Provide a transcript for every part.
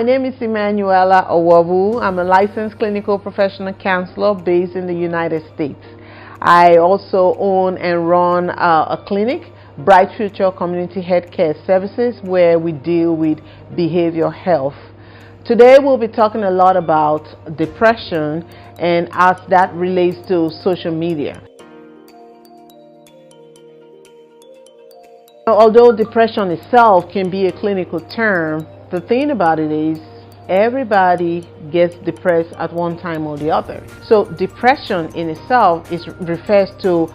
My name is Emmanuella Owobu. I'm a licensed clinical professional counselor based in the United States. I also own and run a clinic, Bright Future Community Healthcare Services, where we deal with behavioral health. Today we'll be talking a lot about depression and as that relates to social media. Although depression itself can be a clinical term, the thing about it is everybody gets depressed at one time or the other. So depression in itself refers to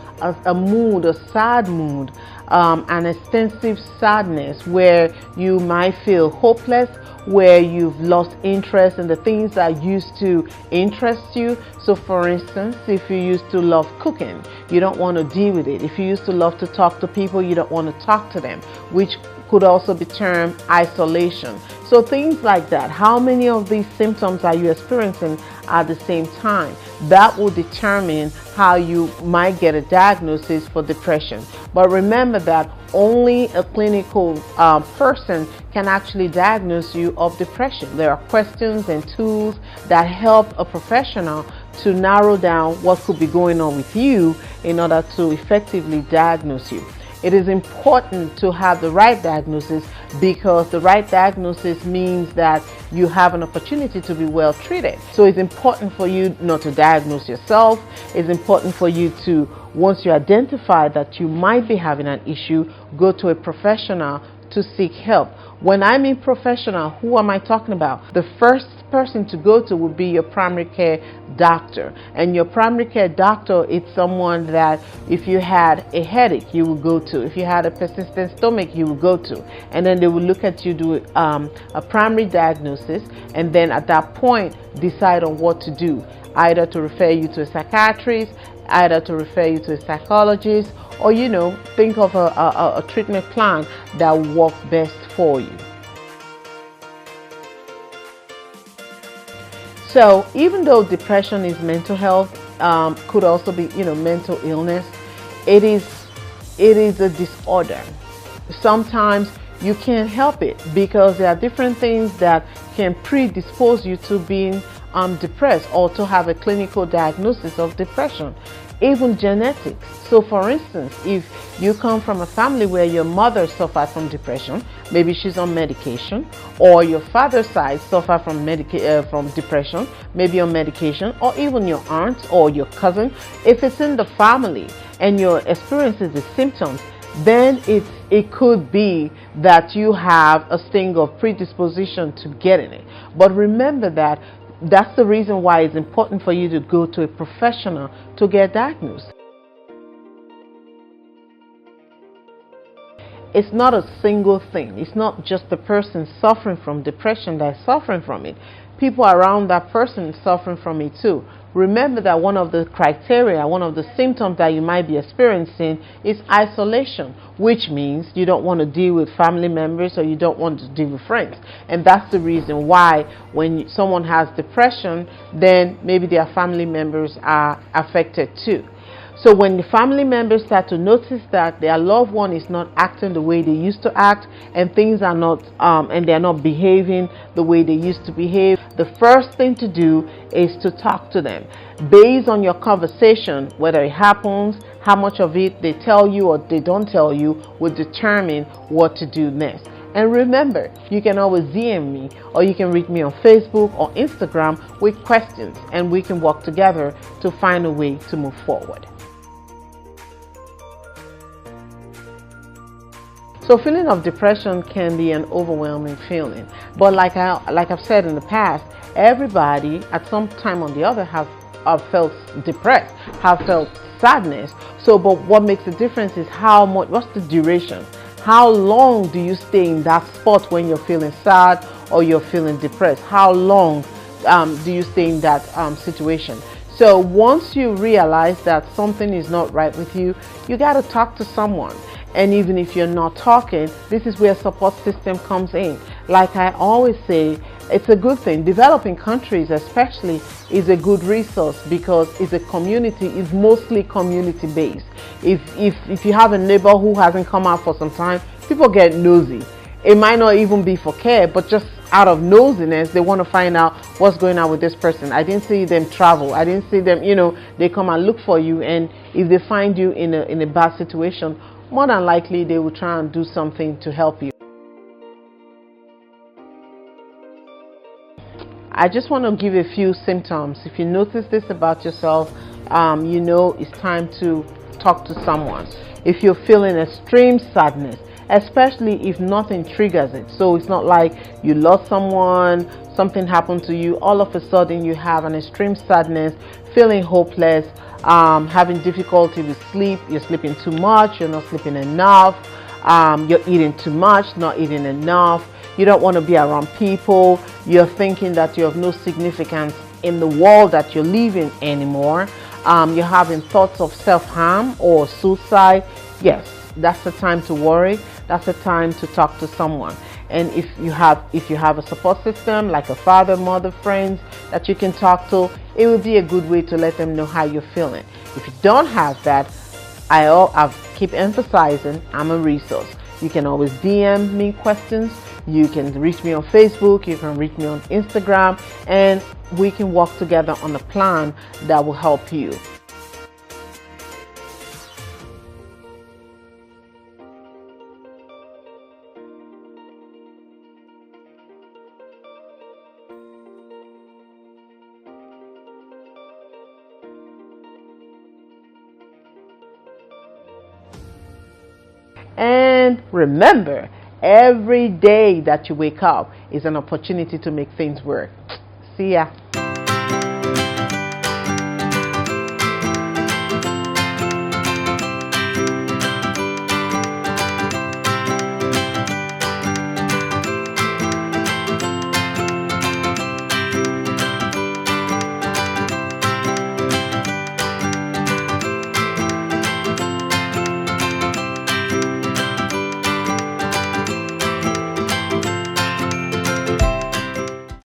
a mood, a sad mood, an extensive sadness where you might feel hopeless, where you've lost interest in the things that used to interest you. So for instance, if you used to love cooking, you don't want to deal with it. If you used to love to talk to people, you don't want to talk to them, which could also be termed isolation. So things like that. How many of these symptoms are you experiencing at the same time? That will determine how you might get a diagnosis for depression. But remember that only a clinical person can actually diagnose you of depression. There are questions and tools that help a professional to narrow down what could be going on with you in order to effectively diagnose you. It is important to have the right diagnosis, because the right diagnosis means that you have an opportunity to be well treated. So it's important for you not to diagnose yourself. It's important for you to, once you identify that you might be having an issue, go to a professional to seek help. When I mean professional, who am I talking about? The first person to go to would be your primary care doctor. And your primary care doctor is someone that if you had a headache, you will go to. If you had a persistent stomach, you will go to. And then they will look at you, do a primary diagnosis, and then at that point decide on what to do, either to refer you to a psychiatrist, either to refer you to a psychologist, or think of a treatment plan that will work best for you. So even though depression is mental health, could also be mental illness, it is a disorder. Sometimes you can't help it because there are different things that can predispose you to being depressed or to have a clinical diagnosis of depression. Even genetics. So for instance, if you come from a family where your mother suffered from depression, maybe she's on medication, or your father's side suffered from depression, maybe on medication, or even your aunt or your cousin, if it's in the family and you're experiencing the symptoms, then it could be that you have a sting of predisposition to getting it. But remember that that's the reason why it's important for you to go to a professional to get diagnosed. It's not a single thing. It's not just the person suffering from depression that's suffering from it. People around that person suffering from it too. Remember that one of the criteria, one of the symptoms that you might be experiencing is isolation, which means you don't want to deal with family members or you don't want to deal with friends. And that's the reason why when someone has depression, then maybe their family members are affected too. So when the family members start to notice that their loved one is not acting the way they used to act, and things are not, and they're not behaving the way they used to behave, the first thing to do is to talk to them. Based on your conversation, whether it happens, how much of it they tell you or they don't tell you, will determine what to do next. And remember, you can always DM me or you can reach me on Facebook or Instagram with questions, and we can work together to find a way to move forward. So feeling of depression can be an overwhelming feeling, but like I've said in the past, everybody at some time or the other have felt depressed, have felt sadness. So, but what makes the difference is what's the duration? How long do you stay in that spot when you're feeling sad or you're feeling depressed? How long do you stay in that situation? So once you realize that something is not right with you, you got to talk to someone. And even if you're not talking, this is where support system comes in. Like I always say, it's a good thing. Developing countries especially is a good resource because it's a community, it's mostly community based. If you have a neighbor who hasn't come out for some time, people get nosy. It might not even be for care, but just out of nosiness, they want to find out what's going on with this person. I didn't see them travel. I didn't see them, they come and look for you. And if they find you in a bad situation, more than likely they will try and do something to help you. I just want to give a few symptoms. If you notice this about yourself, it's time to talk to someone. If you're feeling extreme sadness, especially if nothing triggers it, so it's not like you lost someone, something happened to you, all of a sudden you have an extreme sadness, feeling hopeless, having difficulty with sleep, you're sleeping too much, you're not sleeping enough, you're eating too much, not eating enough, you don't want to be around people, you're thinking that you have no significance in the world that you're living anymore, you're having thoughts of self-harm or suicide. Yes, that's the time to worry. That's the time to talk to someone. And if you have a support system like a father, mother, friends that you can talk to, it would be a good way to let them know how you're feeling. If you don't have that, I keep emphasizing I'm a resource. You can always DM me questions. You can reach me on Facebook. You can reach me on Instagram, and we can work together on a plan that will help you. And remember, every day that you wake up is an opportunity to make things work. See ya.